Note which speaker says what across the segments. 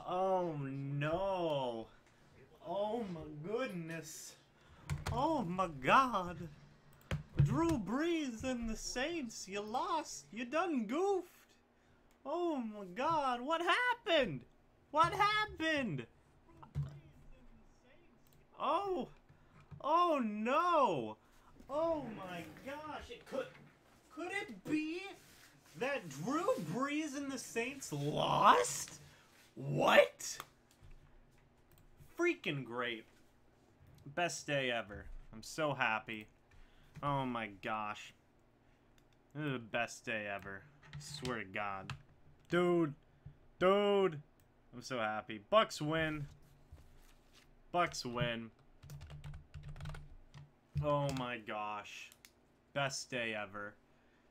Speaker 1: Oh no. Oh my goodness. Oh my god. Drew Brees and the Saints, you lost. You done goofed. Oh my god, what happened? What happened? Oh. Oh no. Oh my gosh, could it be that Drew Brees and the Saints lost? What? Freaking great. Best day ever. I'm so happy. Oh my gosh. This is the best day ever. I swear to God. Dude. Dude. I'm so happy. Bucks win. Bucks win. Oh my gosh. Best day ever.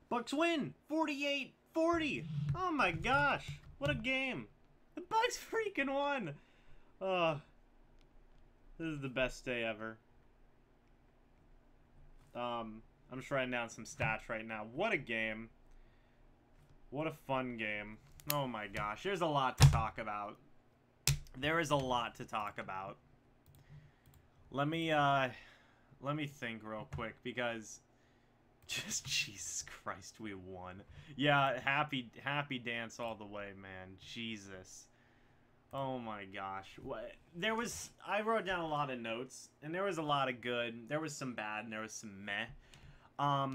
Speaker 1: Bucks win! 48-40! Oh my gosh. What a game. The Bucks freaking won. This is the best day ever. I'm just writing down some stats right now. What a game. What a fun game. Oh my gosh. There's a lot to talk about. There is a lot to talk about. Let me think real quick because just Jesus Christ, we won. Yeah, happy dance all the way, man. Jesus. Oh my gosh. I wrote down a lot of notes, and there was a lot of good. There was some bad, and there was some meh. I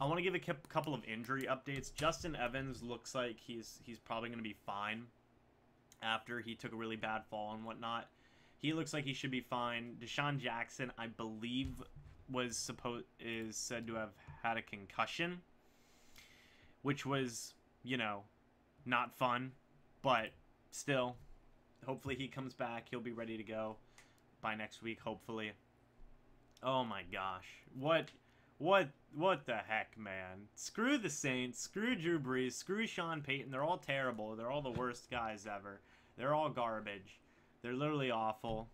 Speaker 1: want to give a couple of injury updates. Justin Evans looks like he's probably going to be fine after he took a really bad fall and whatnot. He looks like he should be fine. Deshaun Jackson, I believe, is said to have had a concussion, which was, you know, not fun, but still. Hopefully he comes back. He'll be ready to go by next week, hopefully. Oh my gosh. What the heck, man? Screw the Saints, screw Drew Brees, screw Sean Payton. They're all terrible. They're all the worst guys ever. They're all garbage. They're literally awful.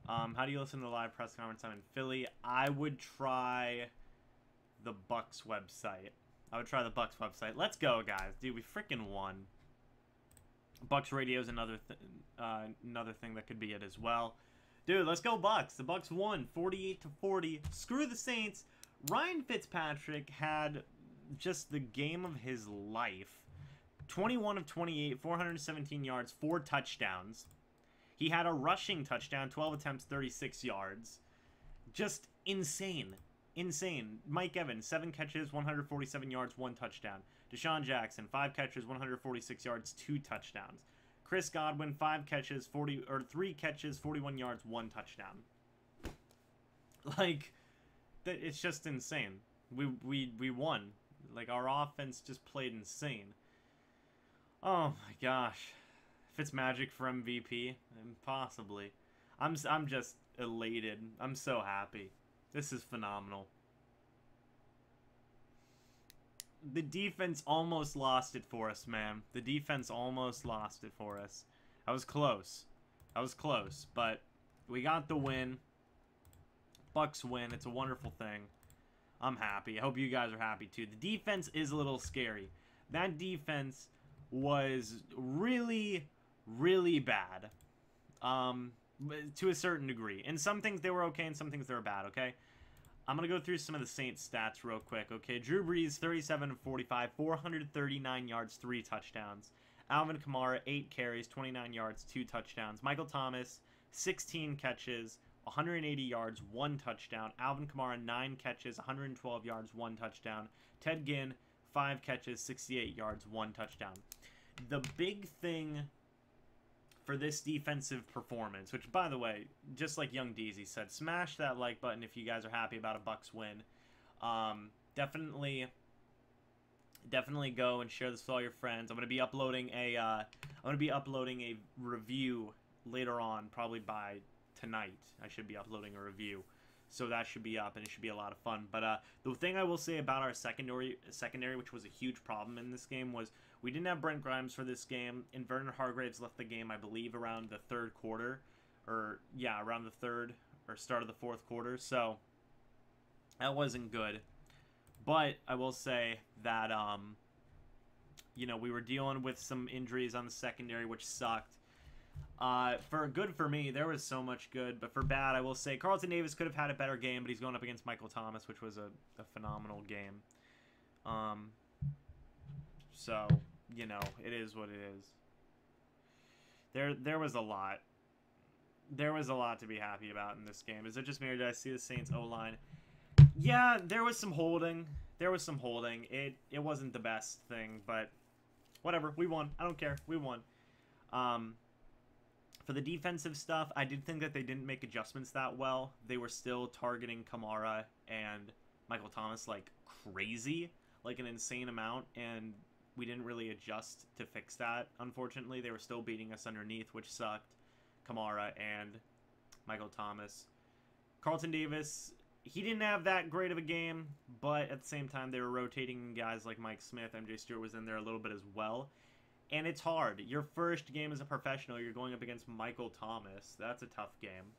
Speaker 1: How do you listen to the live press conference? I'm in Philly. I would try the Bucks website. Let's go, guys. Dude, we freaking won. Bucks radio is another thing that could be it as well. Dude, let's go Bucks. The Bucks won 48-40. Screw the Saints. Ryan Fitzpatrick had just the game of his life. 21 of 28, 417 yards, 4 touchdowns. He had a rushing touchdown, 12 attempts, 36 yards. Just insane. Insane. Mike Evans, 7 catches, 147 yards, 1 touchdown. Deshaun Jackson, 5 catches, 146 yards, 2 touchdowns. Chris Godwin, 3 catches, 41 yards, 1 touchdown. Like, it's just insane. We won. Like, our offense just played insane. Oh my gosh. Fitzmagic for MVP? Possibly. I'm just elated. I'm so happy. This is phenomenal. The defense almost lost it for us, man. The defense almost lost it for us. I was close. But we got the win. Bucks win. It's a wonderful thing. I'm happy. I hope you guys are happy too. The defense is a little scary. That defense was really, really bad. To a certain degree. In some things they were okay, and some things they were bad, okay? I'm going to go through some of the Saints stats real quick, okay? Drew Brees, 37 of 45, 439 yards, 3 touchdowns. Alvin Kamara, 8 carries, 29 yards, 2 touchdowns. Michael Thomas, 16 catches, 180 yards, 1 touchdown. Alvin Kamara, 9 catches, 112 yards, 1 touchdown. Ted Ginn, 5 catches, 68 yards, 1 touchdown. The big thing for this defensive performance, which, by the way, just like Young Deezy said, smash that like button if you guys are happy about a Bucks win. Definitely go and share this with all your friends. I'm gonna be uploading a review later on, probably by tonight. I should be uploading a review, so that should be up and it should be a lot of fun. But the thing I will say about our secondary, which was a huge problem in this game, was we didn't have Brent Grimes for this game, and Vernon Hargreaves left the game, I believe, around the third quarter, or yeah, around the third or start of the fourth quarter. So that wasn't good. But I will say that you know, we were dealing with some injuries on the secondary, which sucked. For good for me, there was so much good, but for bad, I will say Carlton Davis could have had a better game, but he's going up against Michael Thomas, which was a phenomenal game. So, you know, it is what it is. There was a lot. There was a lot to be happy about in this game. Is it just me, or did I see the Saints O-line? Yeah, there was some holding. There was some holding. It wasn't the best thing, but whatever. We won. I don't care. We won. For the defensive stuff, I did think that they didn't make adjustments that well. They were still targeting Kamara and Michael Thomas like crazy, like an insane amount, and we didn't really adjust to fix that, unfortunately. They were still beating us underneath, which sucked. Kamara and Michael Thomas. Carlton Davis, he didn't have that great of a game, but at the same time, they were rotating guys like Mike Smith. MJ Stewart was in there a little bit as well. And it's hard. Your first game as a professional, you're going up against Michael Thomas. That's a tough game.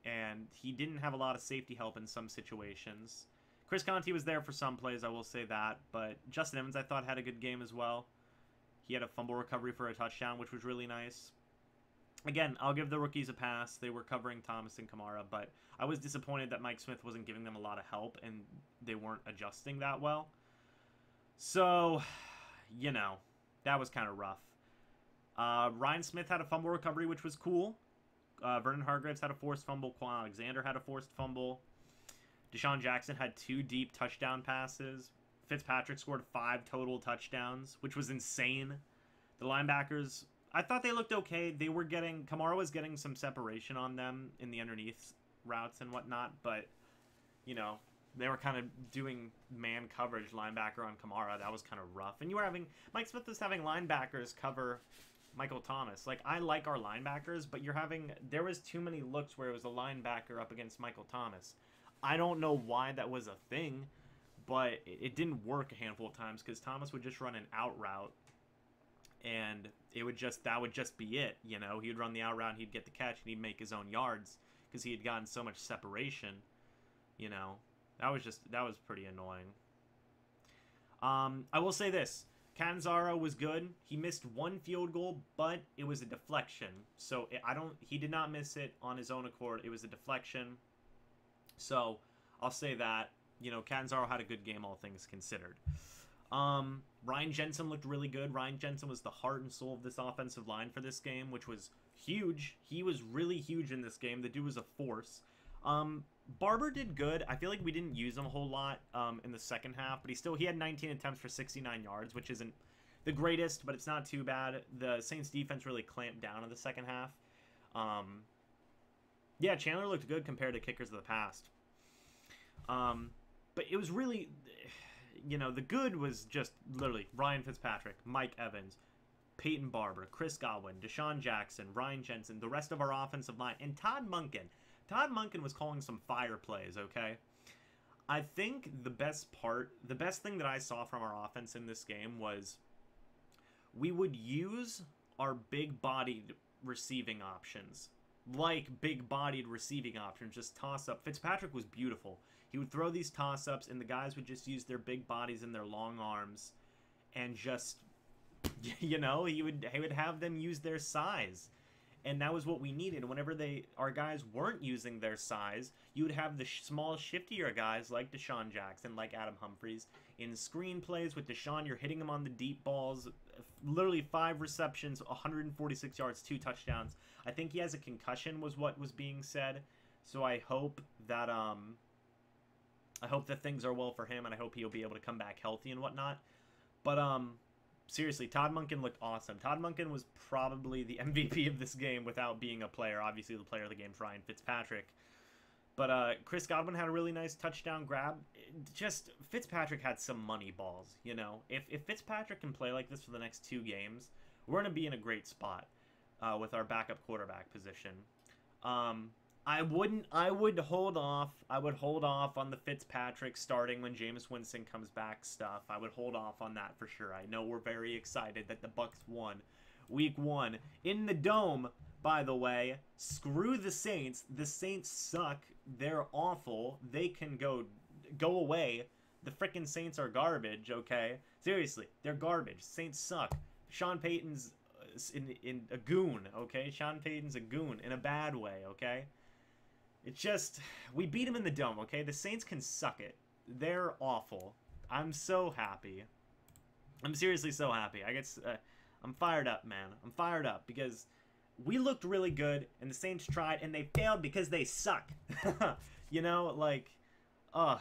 Speaker 1: And he didn't have a lot of safety help in some situations. Chris Conte was there for some plays, I will say that. But Justin Evans, I thought, had a good game as well. He had a fumble recovery for a touchdown, which was really nice. Again, I'll give the rookies a pass. They were covering Thomas and Kamara, but I was disappointed that Mike Smith wasn't giving them a lot of help, and they weren't adjusting that well. So, you know, that was kind of rough. Ryan Smith had a fumble recovery, which was cool. Vernon Hargreaves had a forced fumble. Quan Alexander had a forced fumble. Deshaun Jackson had 2 deep touchdown passes. Fitzpatrick scored 5 total touchdowns, which was insane. The linebackers, I thought they looked okay. They were getting, Kamara was getting some separation on them in the underneath routes and whatnot, but, you know, they were kind of doing man coverage linebacker on Kamara. That was kind of rough. And you were having, Mike Smith was having linebackers cover Michael Thomas. Like, I like our linebackers, but you're having, there was too many looks where it was a linebacker up against Michael Thomas. I don't know why that was a thing, but it didn't work a handful of times because Thomas would just run an out route, and it would just, that would just be it, you know. He'd run the out route, he'd get the catch, and he'd make his own yards because he had gotten so much separation, you know. That was pretty annoying. I will say this. Catanzaro was good. He missed 1 field goal, but it was a deflection. So he did not miss it on his own accord. It was a deflection. So I'll say that, you know, Catanzaro had a good game, all things considered. Ryan Jensen looked really good. Ryan Jensen was the heart and soul of this offensive line for this game, which was huge. He was really huge in this game. The dude was a force. Barber did good. I feel like we didn't use him a whole lot in the second half, but he had 19 attempts for 69 yards, which isn't the greatest, but it's not too bad. The Saints defense really clamped down in the second half. Yeah, Chandler looked good compared to kickers of the past. But it was really, you know, the good was just literally Ryan Fitzpatrick, Mike Evans, Peyton Barber, Chris Godwin, Deshaun Jackson, Ryan Jensen, the rest of our offensive line, and Todd Monken. Todd Monken was calling some fire plays, okay? I think the best thing that I saw from our offense in this game was we would use our big-bodied receiving options. Like big-bodied receiving options, just toss-up. Fitzpatrick was beautiful. He would throw these toss-ups, and the guys would just use their big bodies and their long arms and just, you know, he would have them use their size. And that was what we needed. Whenever our guys weren't using their size, you would have the small, shiftier guys like Deshaun Jackson, like Adam Humphries. In screen plays with Deshaun, you're hitting him on the deep balls. Literally 5 receptions, 146 yards, 2 touchdowns. I think he has a concussion was what was being said. So I hope that things are well for him, and I hope he'll be able to come back healthy and whatnot. But seriously, Todd Monken looked awesome. Todd Monken was probably the MVP of this game without being a player. Obviously, the player of the game is Ryan Fitzpatrick. But Chris Godwin had a really nice touchdown grab. Just, Fitzpatrick had some money balls, you know. If Fitzpatrick can play like this for the next 2 games, we're going to be in a great spot with our backup quarterback position. I would hold off. I would hold off on the Fitzpatrick starting when Jameis Winston comes back stuff. I would hold off on that for sure. I know we're very excited that the Bucs won week 1 in the Dome, by the way. Screw the Saints. The Saints suck. They're awful. They can go away. The frickin' Saints are garbage, okay? Seriously, they're garbage. Saints suck. Sean Payton's in a goon, okay? Sean Payton's a goon in a bad way, okay? It's just, we beat him in the dome, okay? The Saints can suck it. They're awful. I'm so happy. I'm seriously so happy. I'm fired up, man. I'm fired up because we looked really good, and the Saints tried, and they failed because they suck. You know, like, our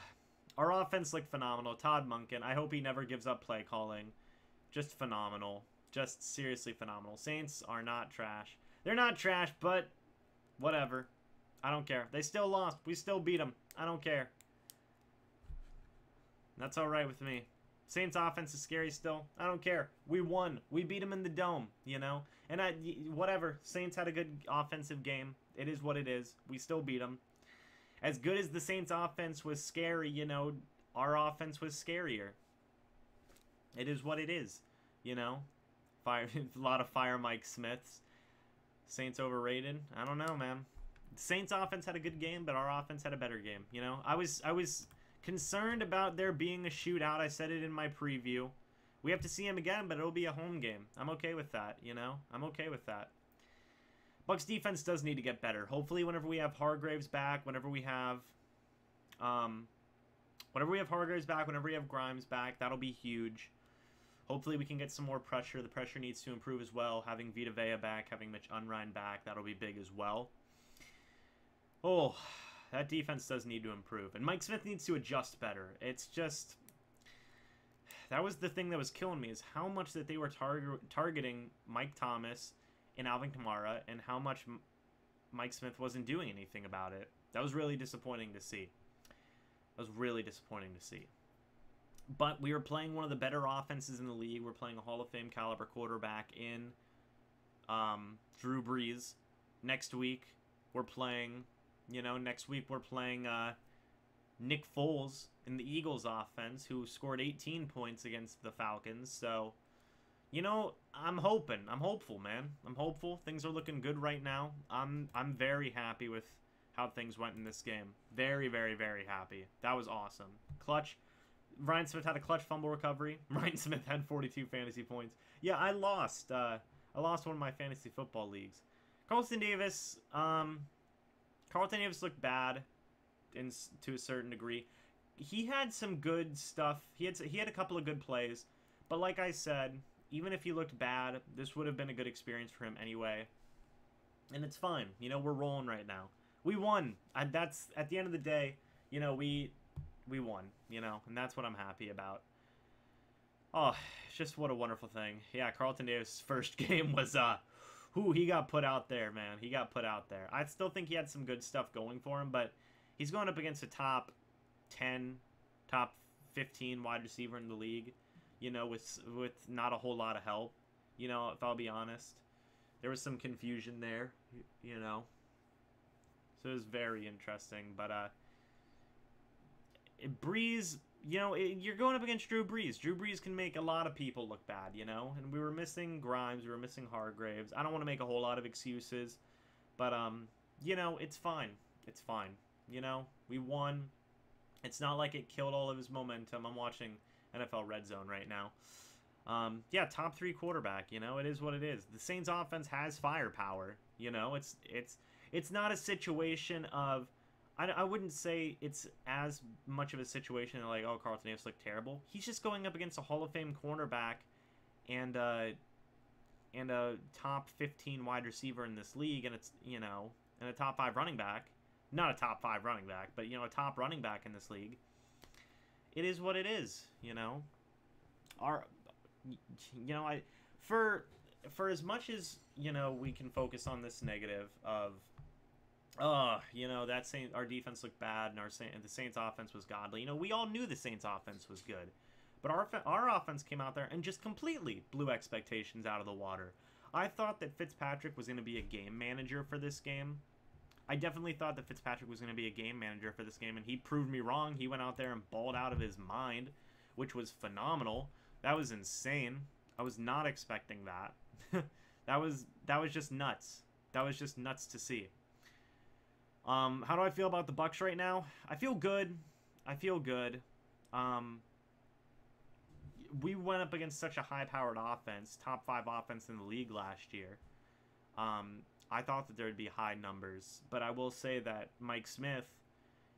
Speaker 1: offense looked phenomenal. Todd Monken, I hope he never gives up play calling. Just phenomenal. Just seriously phenomenal. Saints are not trash. They're not trash, but whatever. I don't care. They still lost. We still beat them. I don't care. That's alright with me. Saints offense is scary still. I don't care. We won. We beat them in the dome, you know? And whatever. Saints had a good offensive game. It is what it is. We still beat them. As good as the Saints offense was scary, you know, our offense was scarier. It is what it is, you know? A lot of fire Mike Smiths. Saints overrated? I don't know, man. The Saints offense had a good game, but our offense had a better game, you know? I was concerned about there being a shootout. I said it in my preview. We have to see him again, but it'll be a home game. I'm okay with that, you know? I'm okay with that. Bucs defense does need to get better. Hopefully whenever we have Hargraves back, whenever we have Hargraves back, whenever we have Grimes back, that'll be huge. Hopefully we can get some more pressure. The pressure needs to improve as well. Having Vita Vea back, having Mitch Unrein back, that'll be big as well. Oh, that defense does need to improve. And Mike Smith needs to adjust better. It's just, that was the thing that was killing me, is how much that they were targeting Mike Thomas and Alvin Kamara, and how much Mike Smith wasn't doing anything about it. That was really disappointing to see. That was really disappointing to see. But we were playing one of the better offenses in the league. We're playing a Hall of Fame caliber quarterback in Drew Brees. Next week, we're playing, you know, Nick Foles in the Eagles offense, who scored 18 points against the Falcons. So, you know, I'm hoping. I'm hopeful, man. I'm hopeful. Things are looking good right now. I'm very happy with how things went in this game. Very, very, very happy. That was awesome. Clutch. Ryan Smith had a clutch fumble recovery. Ryan Smith had 42 fantasy points. Yeah, I lost. I lost one of my fantasy football leagues. Carlton Davis looked bad to a certain degree. He had some good stuff. He had a couple of good plays. But like I said, even if he looked bad, this would have been a good experience for him anyway. And it's fine. You know, we're rolling right now. We won. That's, at the end of the day, you know, we won, you know, and that's what I'm happy about. Oh, it's just what a wonderful thing. Yeah, Carlton Davis' first game was, he got put out there, man. He got put out there. I still think he had some good stuff going for him, but he's going up against a top 10, top 15 wide receiver in the league, you know, with not a whole lot of help, you know, if I'll be honest. There was some confusion there, you know. So it was very interesting, but, Brees, you know, you're going up against Drew Brees. Drew Brees can make a lot of people look bad, you know? And we were missing Grimes. We were missing Hargraves. I don't want to make a whole lot of excuses. But, you know, it's fine. It's fine. You know, we won. It's not like it killed all of his momentum. I'm watching NFL Red Zone right now. Yeah, top 3 quarterback, you know? It is what it is. The Saints offense has firepower, you know? It's not a situation of... I wouldn't say it's as much of a situation like, oh, Carlton Davis looked terrible. He's just going up against a Hall of Fame cornerback and a top 15 wide receiver in this league, and it's, you know, and a top 5 running back. Not a top 5 running back, but, you know, a top running back in this league. It is what it is, you know. For as much as, you know, we can focus on this negative of, you know, our defense looked bad, and the Saints offense was godly. You know, we all knew the Saints offense was good, but our offense came out there and just completely blew expectations out of the water. I thought that Fitzpatrick was going to be a game manager for this game. I definitely thought that Fitzpatrick was going to be a game manager for this game, and he proved me wrong. He went out there and balled out of his mind, which was phenomenal. That was insane. I was not expecting that. that was just nuts. That was just nuts to see. How do I feel about the Bucs right now? I feel good. I feel good. we went up against such a high-powered offense, top 5 offense in the league last year. I thought that there would be high numbers, but I will say that Mike Smith,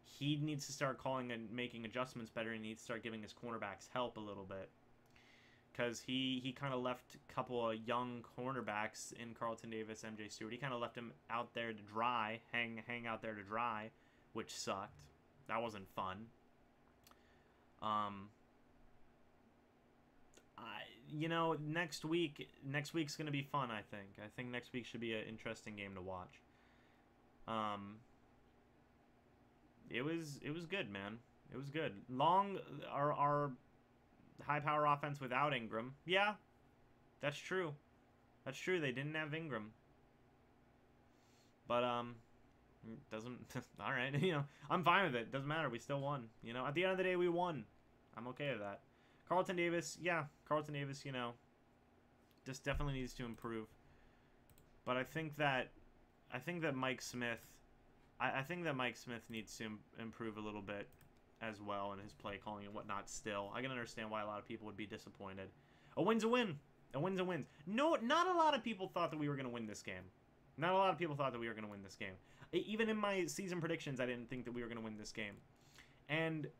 Speaker 1: he needs to start calling and making adjustments better. He needs to start giving his cornerbacks help a little bit, because he kind of left a couple of young cornerbacks in Carlton Davis, MJ Stewart. He kind of left him out there to dry, hang out there to dry, which sucked. That wasn't fun. You know, next week's gonna be fun. I think next week should be an interesting game to watch. It was good, man. It was good. Our high power offense without Ingram. Yeah, that's true. That's true. They didn't have Ingram. But doesn't. All right. You know, I'm fine with it. Doesn't matter. We still won. You know, at the end of the day, we won. I'm okay with that. Carlton Davis, yeah, Carlton Davis, you know, just definitely needs to improve. But I think that Mike Smith, I think that Mike Smith needs to improve a little bit as well in his play calling and whatnot. Still, I can understand why a lot of people would be disappointed. A win's a win. A win's a win. No, not a lot of people thought that we were going to win this game. Not a lot of people thought that we were going to win this game. Even in my season predictions, I didn't think that we were going to win this game, and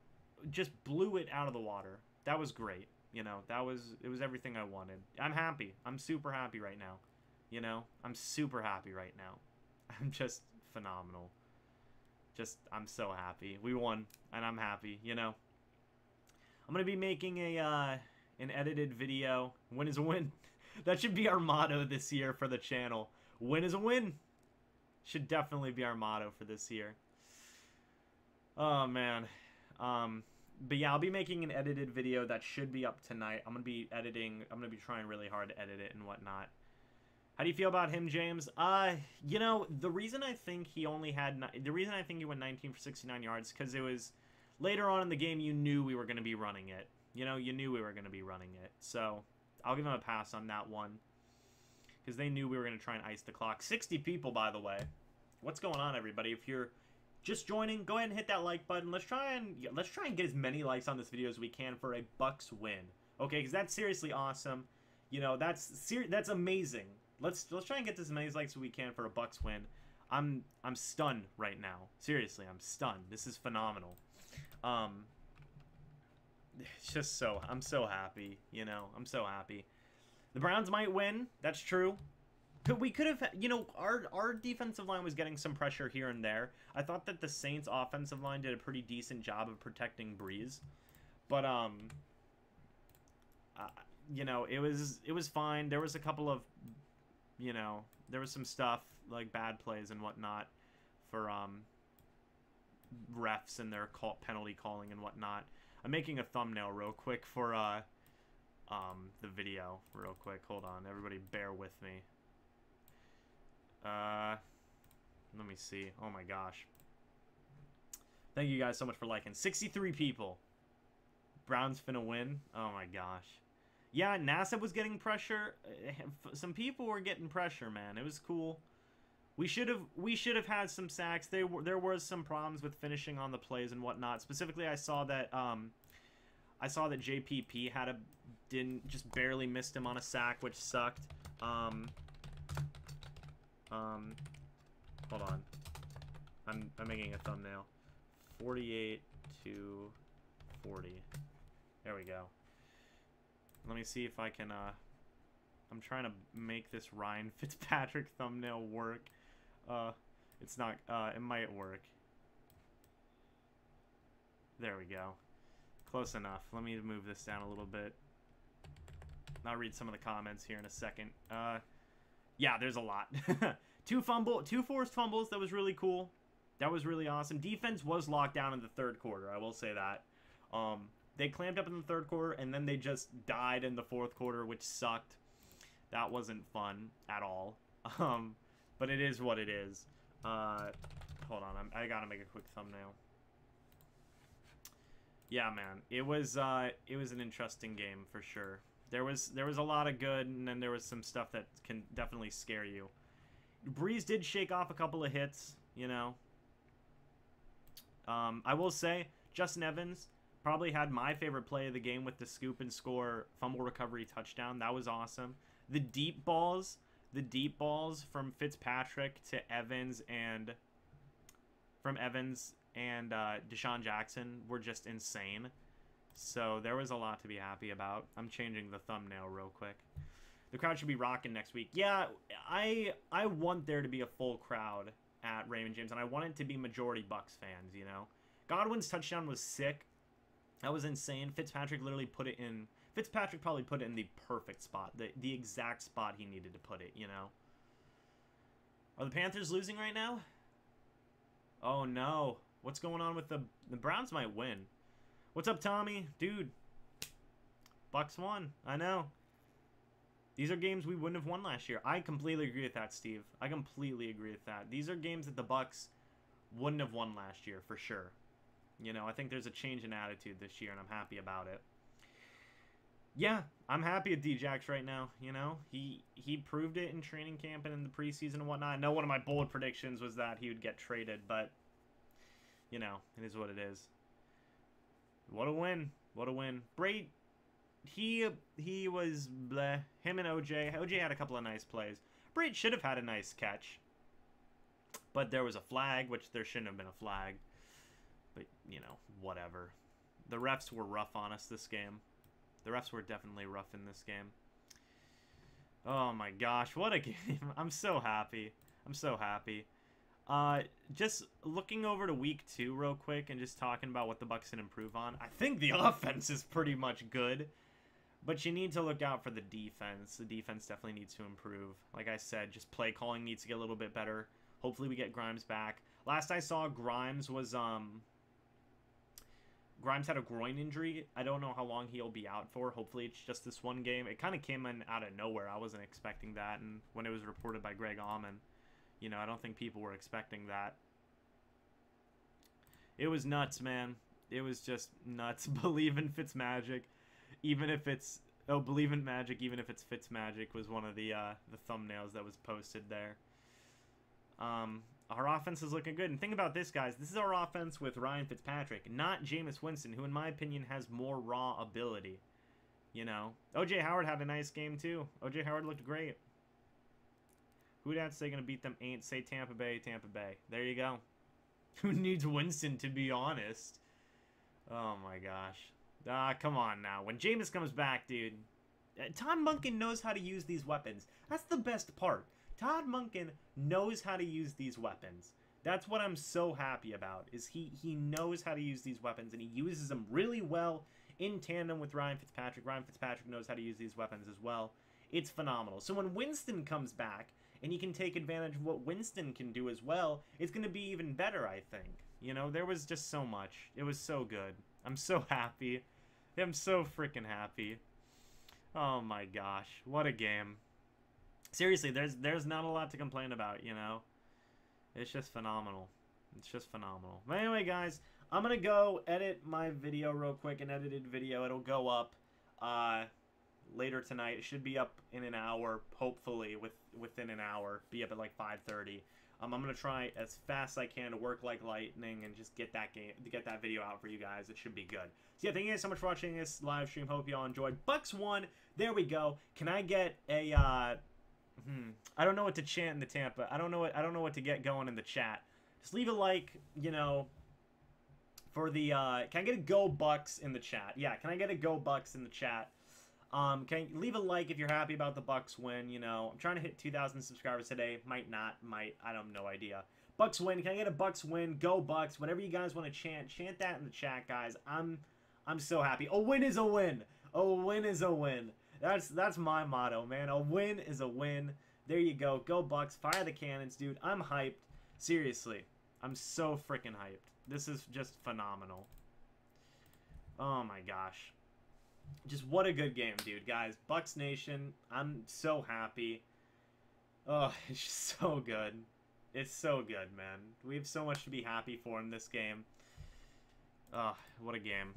Speaker 1: just blew it out of the water. That was great. You know, it was everything I wanted. I'm happy. I'm super happy right now. You know, I'm super happy right now. I'm just phenomenal. I'm so happy. We won, and I'm happy, you know. I'm going to be making an edited video. Win is a win. That should be our motto this year for the channel. Win is a win. Should definitely be our motto for this year. Oh, man. But yeah, I'll be making an edited video that should be up tonight. I'm going to be editing. I'm going to be trying really hard to edit it and whatnot. How do you feel about him, James? You know, the reason I think he went 19 for 69 yards, because it was later on in the game, you knew we were going to be running it. You know, you knew we were going to be running it. So I'll give him a pass on that one, because they knew we were going to try and ice the clock. 60 people, by the way. What's going on, everybody? If you're just joining, go ahead and hit that like button. Let's try and get as many likes on this video as we can for a Bucks win. Okay, because that's seriously awesome. You know, that's amazing. Let's try and get as many likes as we can for a Bucks win. I'm stunned right now. Seriously, I'm stunned. This is phenomenal. It's just I'm so happy. You know, I'm so happy. The Browns might win. That's true. We could have, you know, our defensive line was getting some pressure here and there. I thought that the Saints offensive line did a pretty decent job of protecting Breeze, but you know, it was fine. There was a couple of, you know, there was some stuff like bad plays and whatnot for refs and their penalty calling and whatnot. I'm making a thumbnail real quick for the video real quick. Hold on, everybody, bear with me. Let me see. Oh my gosh. Thank you guys so much for liking. 63 people. Browns finna win. Oh my gosh. Yeah, NASA was getting pressure. Some people were getting pressure, man. It was cool. We should have had some sacks. There was some problems with finishing on the plays and whatnot. Specifically, I saw that JPP just barely missed him on a sack, which sucked. Hold on. I'm making a thumbnail. 48 to 40. There we go. Let me see if I can, I'm trying to make this Ryan Fitzpatrick thumbnail work. It's not, it might work. There we go. Close enough. Let me move this down a little bit. I'll read some of the comments here in a second. Yeah, there's a lot. Two forced fumbles. That was really cool. That was really awesome. Defense was locked down in the third quarter. I will say that. They clamped up in the third quarter, and then they just died in the fourth quarter, which sucked. That wasn't fun at all. But it is what it is. Hold on. I gotta make a quick thumbnail. Yeah, man. It was an interesting game for sure. There was a lot of good, and then there was some stuff that can definitely scare you. Breeze did shake off a couple of hits, you know. I will say, Justin Evans, probably had my favorite play of the game with the scoop and score fumble recovery touchdown. That was awesome. The deep balls from Fitzpatrick to Evans and Deshaun Jackson were just insane. So there was a lot to be happy about. I'm changing the thumbnail real quick. The crowd should be rocking next week. Yeah, I want there to be a full crowd at Raymond James, and I want it to be majority Bucs fans, you know. Godwin's touchdown was sick. That was insane. Fitzpatrick probably put it in the perfect spot, the exact spot he needed to put it, you know. Are the Panthers losing right now? Oh no. What's going on with the Browns might win. What's up, Tommy? Dude. Bucs won. I know. These are games we wouldn't have won last year. I completely agree with that, Steve. I completely agree with that. These are games that the Bucs wouldn't have won last year, for sure. You know, I think there's a change in attitude this year, and I'm happy about it. Yeah, I'm happy with D-Jax right now, you know. He proved it in training camp and in the preseason and whatnot. I know one of my bold predictions was that he would get traded, but, you know, it is what it is. What a win. What a win. Brate, he was bleh. Him and OJ. OJ had a couple of nice plays. Brate should have had a nice catch. But there was a flag, which there shouldn't have been a flag. But, you know, whatever. The refs were rough on us this game. The refs were definitely rough in this game. Oh my gosh, what a game. I'm so happy. I'm so happy. Just looking over to week 2 real quick and just talking about what the Bucs can improve on. I think the offense is pretty much good. But you need to look out for the defense. The defense definitely needs to improve. Like I said, just play calling needs to get a little bit better. Hopefully we get Grimes back. Last I saw, Grimes had a groin injury. I don't know how long he'll be out for. Hopefully it's just this one game. It kind of came in out of nowhere. I wasn't expecting that. And when it was reported by Greg Auman, you know, I don't think people were expecting that. It was nuts, man. It was just nuts. Believe in Fitzmagic, even if it's... Oh, believe in magic, even if it's Fitzmagic was one of the thumbnails that was posted there. Our offense is looking good. And think about this, guys. This is our offense with Ryan Fitzpatrick, not Jameis Winston, who, in my opinion, has more raw ability. You know? O.J. Howard had a nice game, too. O.J. Howard looked great. Who that's say gonna beat them? Ain't say Tampa Bay, Tampa Bay. There you go. Who needs Winston, to be honest? Oh, my gosh. Come on now. When Jameis comes back, dude, Todd Monken knows how to use these weapons. That's the best part. Todd Monken knows how to use these weapons. That's what I'm so happy about, is he knows how to use these weapons, and he uses them really well in tandem with Ryan Fitzpatrick. Ryan Fitzpatrick knows how to use these weapons as well. It's phenomenal. So when Winston comes back, and he can take advantage of what Winston can do as well, it's going to be even better, I think. You know, there was just so much. It was so good. I'm so happy. I'm so freaking happy. Oh my gosh. What a game. Seriously, there's not a lot to complain about, you know. It's just phenomenal. It's just phenomenal. But anyway, guys, I'm going to go edit my video real quick, an edited video. It'll go up later tonight. It should be up in an hour, hopefully, within an hour. Be up at like 5:30. I'm going to try as fast as I can to work like lightning and just get that video out for you guys. It should be good. So yeah, thank you guys so much for watching this live stream. Hope you all enjoyed. Bucs won. There we go. Can I get a I don't know what to chant in the Tampa. I don't know what to get going in the chat. Just leave a like, you know, for the can I get a Go Bucs in the chat? Yeah, can I get a Go Bucs in the chat? Can you leave a like if you're happy about the Bucs win, you know. I'm trying to hit 2,000 subscribers today. Might not, might. I have no idea. Bucs win. Can I get a Bucs win? Go Bucs. Whatever you guys want to chant that in the chat, guys. I'm so happy. A win is a win. A win is a win. That's my motto, man. A win is a win. There you go. Go Bucs. Fire the cannons, dude. I'm hyped. Seriously. I'm so freaking hyped. This is just phenomenal. Oh my gosh. Just what a good game, dude. Guys, Bucs Nation, I'm so happy. Oh, it's just so good. It's so good, man. We have so much to be happy for in this game. Oh, what a game.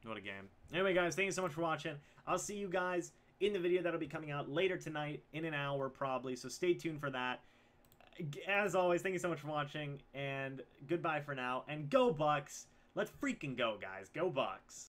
Speaker 1: What a game. Anyway, guys, thank you so much for watching. I'll see you guys in the video that'll be coming out later tonight, in an hour probably, so stay tuned for that. As always, thank you so much for watching, and goodbye for now, and go Bucs! Let's freaking go, guys. Go Bucks.